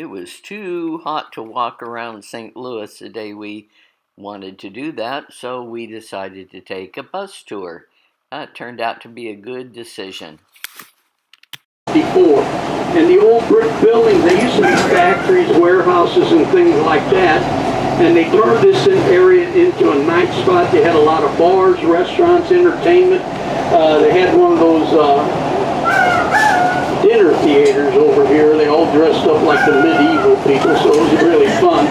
It was too hot to walk around St. Louis the day we wanted to do that, so we decided to take a bus tour. It turned out to be a good decision. Before. And the old brick buildings, they used to be factories, warehouses, and things like that. And they turned this area into a night spot. They had a lot of bars, restaurants, entertainment. They had one of those dinner theaters over here. They all dressed up like the medieval people, so it was really fun.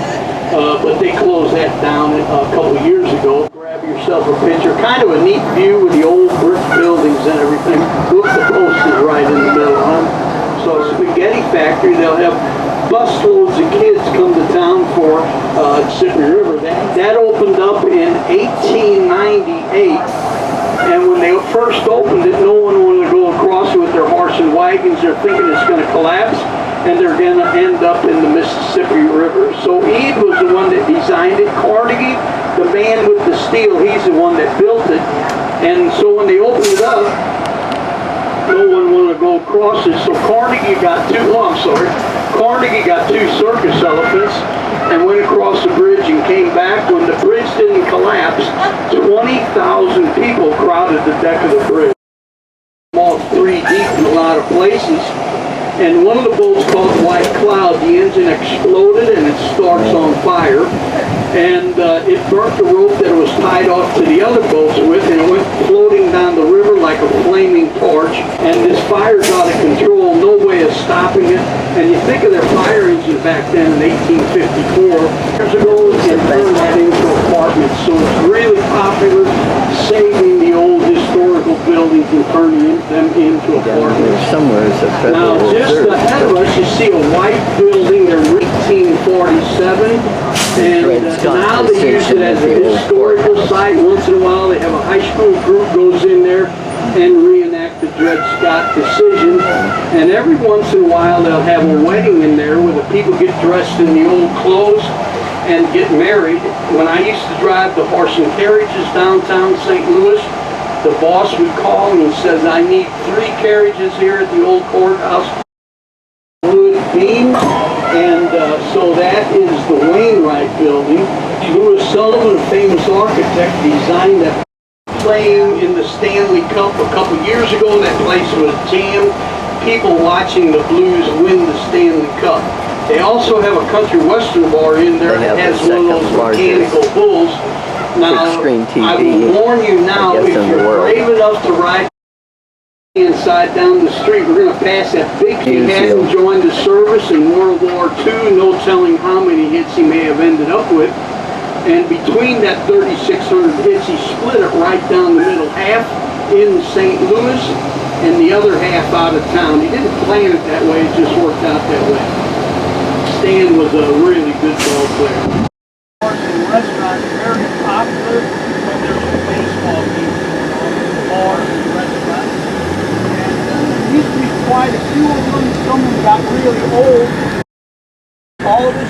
But they closed that down a couple of years ago. Grab yourself a picture. Kind of a neat view with the old brick buildings and everything. Look, the post is right in the middle. So Spaghetti Factory, they'll have busloads of kids come to town for Mississippi River. That opened up in 1898. And when they first opened it, no one wanted to go across it with their horse and wagons. They're thinking it's going to collapse, and they're going to end up in the Mississippi River. So Ede was the one that designed it. Carnegie, the man with the steel, he's the one that built it. And so when they opened it up, no one wanted to go across it. So Carnegie got two circus elephants and went across the bridge and came back. When the bridge didn't collapse, 20,000 people crowded the deck of the bridge. All 3 deep in a lot of places. And one of the boats called White Cloud, the engine exploded and it starts on fire. And it burnt the rope that it was tied off to the other boats with, and it went floating down the river like a flaming torch. And this fire's out of control, no way of stopping it. And you think of their fire engine back then in 1854, years ago, and turned that into apartments. So it's really popular, saving the old historical buildings and turning them into apartments. Somewhere is a Federal Now, just ahead of us, you see a white building. They're 1847, and now they use it as a historical site. Once in a while, they have a high school group goes in there and reenact the Dred Scott decision. And every once in a while, they'll have a wedding in there where the people get dressed in the old clothes and get married. When I used to drive the horse and carriages downtown St. Louis, the boss would call and he says, "I need 3 carriages here at the old courthouse." Wood beam, and so that is the Wainwright building. Louis Sullivan, a famous architect, designed that. Playing in the Stanley Cup a couple years ago, that place was jammed. People watching the Blues win the Stanley Cup. They also have a country western bar in there that has one of those mechanical bulls. Now, I will warn you now, if you're brave enough to ride inside down the street, we're going to pass that big. He hadn't joined the service in World War II, no telling how many hits he may have ended up with. And between that 3,600 hits, he split it right down the middle, half in St. Louis and the other half out of town. He didn't plan it that way, it just worked out that way. Stan was a really good ball player. The restaurant is very popular when there's a baseball game going on, bars and restaurants. And there used to be quite a few of them. Some of them got really old. All of this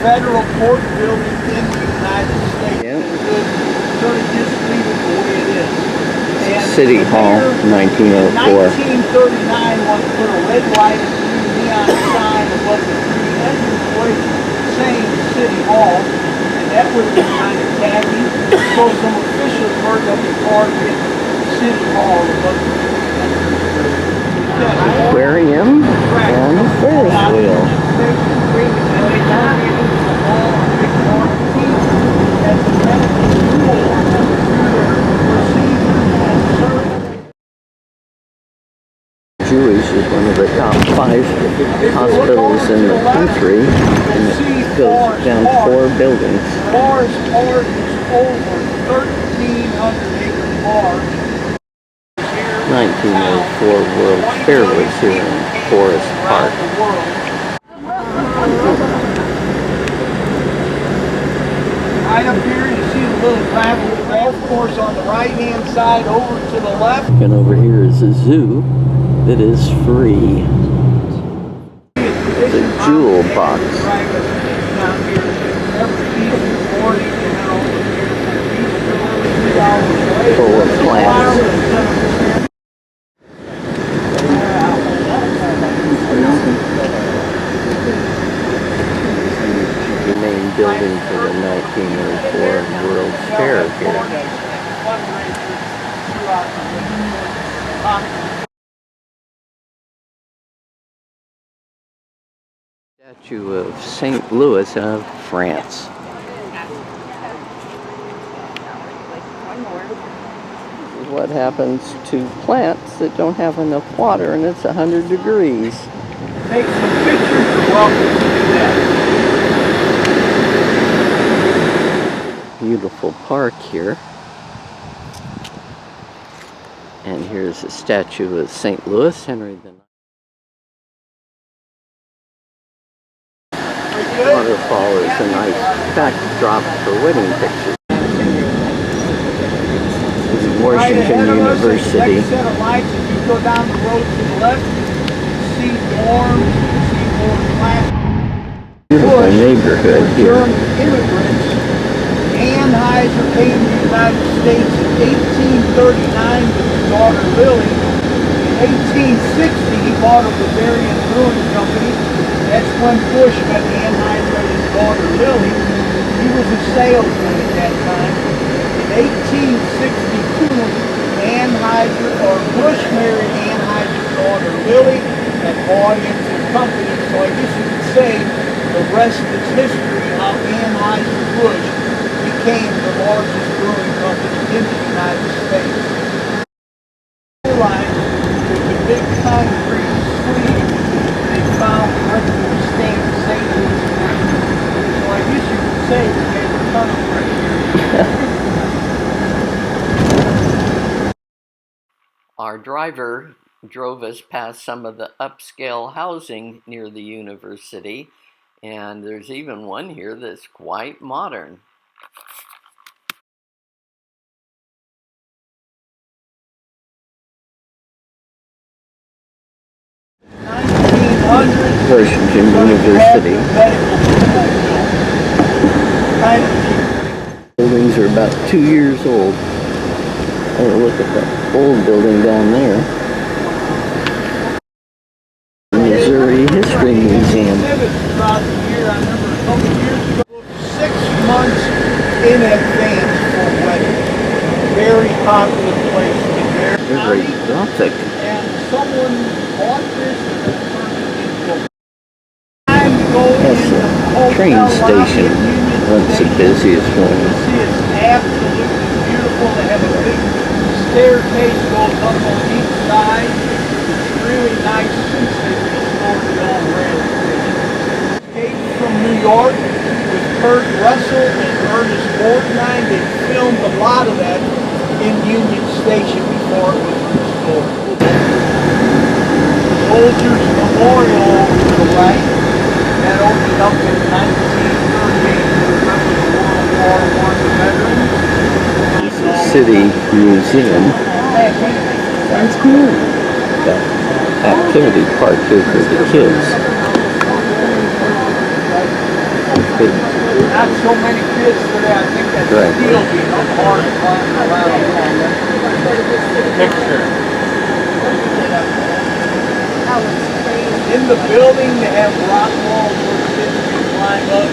federal court building in the United States. Yep. Sort of just leave it the way it is. And City Hall, 1904. 1939, one put a red, white, and blue neon sign above the 3 entranceway saying City Hall. That would be kind of tacky. So some officials worked up the carved City Hall above the Aquarium and a Ferris wheel. Jewish is one of the top 5 hospitals in the country, and it goes down 4 buildings. Bars Park is over 1,300 acre bars. 1904 World Fair was here in Forest Park. Right up here you see the little gravel golf course on the right hand side over to the left. And over here is a zoo that is free. The Jewel Box. Full of plants. main building for the 1904 World's Fair here. Statue of St. Louis of France. This is what happens to plants that don't have enough water and it's 100 degrees. Take some pictures, you're welcome to do that. Beautiful park here. And here's a statue of St. Louis, Henry the Ninth. Waterfall is a nice backdrop for wedding pictures. This is Washington University. Next set of lights, if you go down the road to the left, you see dorms, you see more classes. Beautiful neighborhood here. German immigrants. Anheuser came to the United States in 1839 with his daughter Lily. In 1860, he bought a Bavarian brewing company. That's when Bush met Anheuser and his daughter Lily. He was a salesman at that time. In 1862, Bush married Anheuser's daughter Lily and bought into the company. So I guess you could say the rest is history how Anheuser-Busch became the largest brewing company in the United States. The line with the big concrete sleeve they found right to the stamp St. Louis. So I guess you could say we gave a ton of credit. Our driver drove us past some of the upscale housing near the university, and there's even one here that's quite modern. Washington University. Buildings are about 2 years old. Oh, look at that old building down there. Missouri History Museum. 6 months in advance for a wedding. Very popular place to get married. Very Gothic. And someone bought this and then turned it into a time to go That's in a the train hotel lobby station. at Union That's the Station. busiest You one. can see it's absolutely beautiful. They have a big staircase goes up on each side. It's really nice since they restored the old rail station. Escape from New York with Kurt Russell and Ernest Borgnine. They filmed a lot of that in Union Station before it was restored. Soldiers Memorial over to the right. That opened up in 1938 to remember the World War I veterans. The City Museum. That's cool. Got activity park here for the kids. Big. Not so many kids today. I think that's Right. still being a hard climbing around. Picture. In the building, they have rock walls where kids can climb up.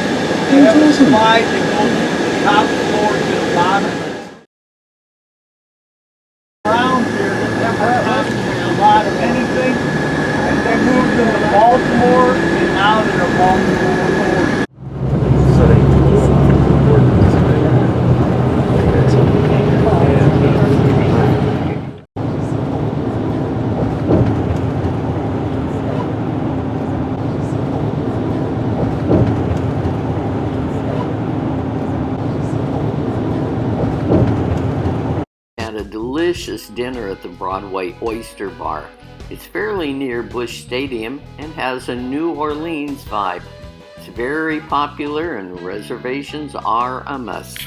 They have a slide that goes from the top floor to the bottom. Around here, they never concentrate a lot of anything. And they moved them to Baltimore, and now they're Baltimore. Had a delicious dinner at the Broadway Oyster Bar. It's fairly near Busch Stadium and has a New Orleans vibe. It's very popular and reservations are a must.